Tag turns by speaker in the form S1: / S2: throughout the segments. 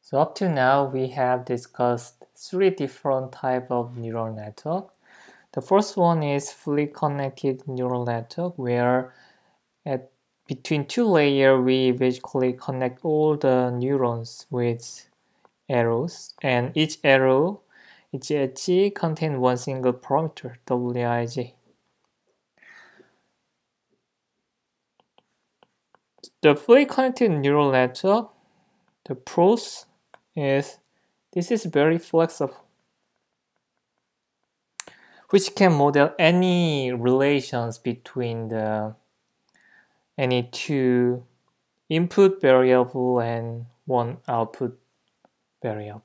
S1: So up to now, we have discussed three different types of neural network. The first one is fully connected neural network, where between two layers, we basically connect all the neurons with arrows, and each arrow, each edge contains one single parameter, Wij. The fully connected neural network, the pros is this is very flexible, which can model any relations between any two input variable and one output variable.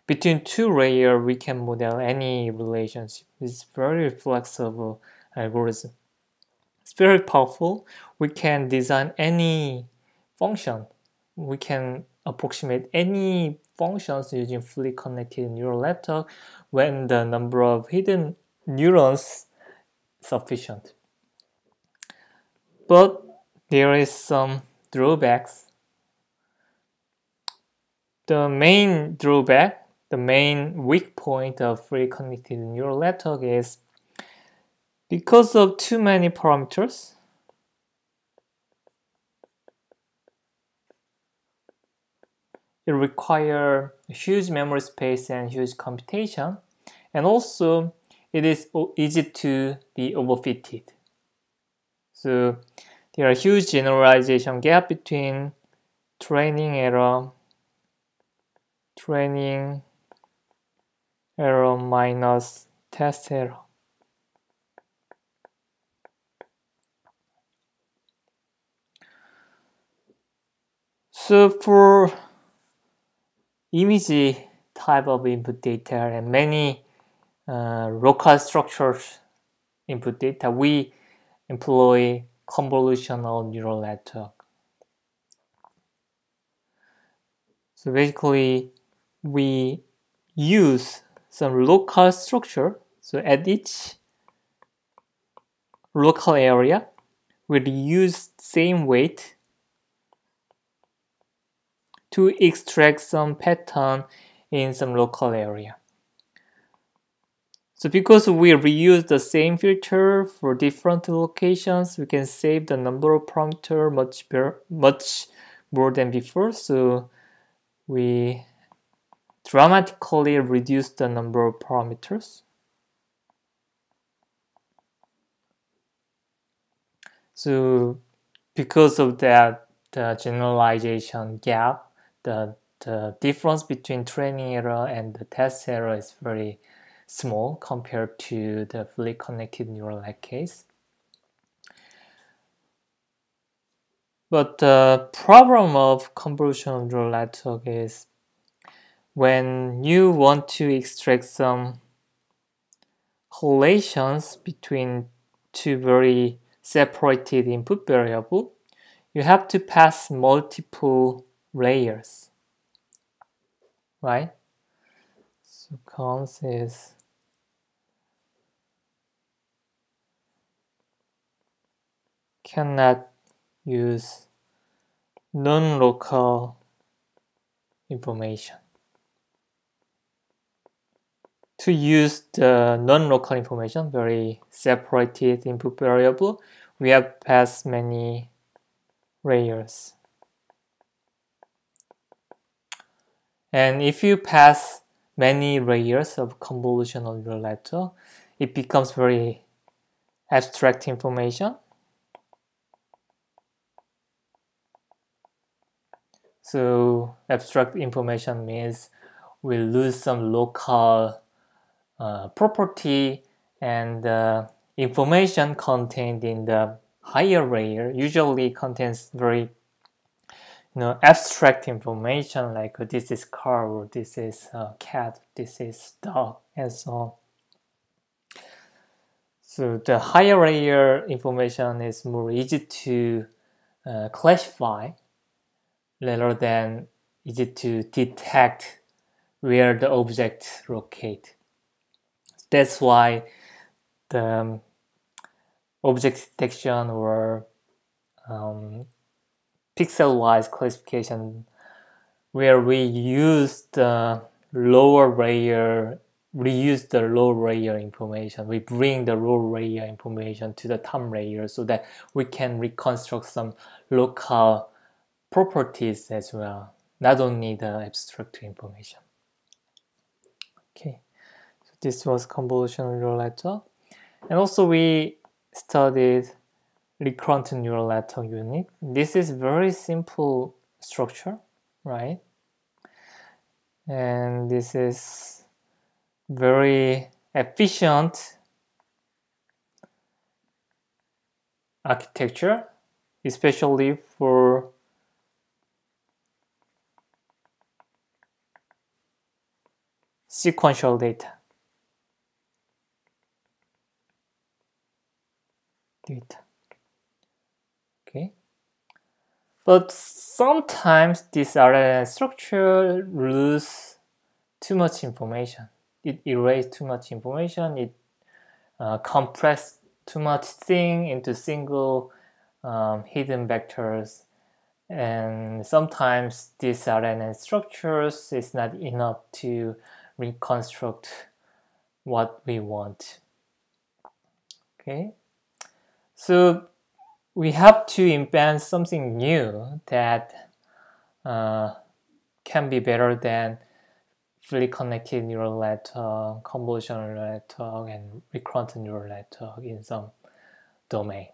S1: Between two layers, we can model any relationship. It's very flexible algorithm. It's very powerful. We can design any function. We can approximate any functions using fully connected neural network when the number of hidden neurons is sufficient. But there is some drawbacks. The main drawback, the main weak point of fully connected neural network is because of too many parameters. It requires huge memory space and huge computation, and also it is easy to be overfitted. So there are huge generalization gap between training error minus test error. So for image type of input data and many local structures input data, we employ convolutional neural network. So basically, we use some local structure. So at each local area, we use same weight to extract some pattern in some local area. So because we reuse the same filter for different locations, we can save the number of parameters much more than before. So we dramatically reduce the number of parameters. So because of that, the generalization gap, the difference between training error and the test error is very small compared to the fully connected neural net case. But the problem of convolutional neural network is when you want to extract some correlations between two very separated input variables, you have to pass multiple layers, right? So cons is cannot use non-local information. To use the non-local information, very separated input variable, we have passed many layers. And if you pass many layers of convolutional neural network, it becomes very abstract information. So abstract information means we lose some local property, and information contained in the higher layer usually contains very abstract information like this is car, or this is cat, this is dog, and so on. So the higher layer information is more easy to classify rather than easy to detect where the object locates. That's why the object detection or pixel-wise classification where we use the lower layer, reuse the lower layer information. We bring the lower layer information to the top layer so that we can reconstruct some local properties as well, not only the abstract information. Okay, so this was convolutional neural network. And also we studied recurrent neural network unit. This is very simple structure, right? And this is very efficient architecture, especially for sequential data. Okay. But sometimes this RNN structure lose too much information. It erases too much information. It compress too much thing into single hidden vectors. And sometimes these RNN structures is not enough to reconstruct what we want. Okay, so we have to invent something new that can be better than fully connected neural network, convolutional neural network, and recurrent neural network in some domain.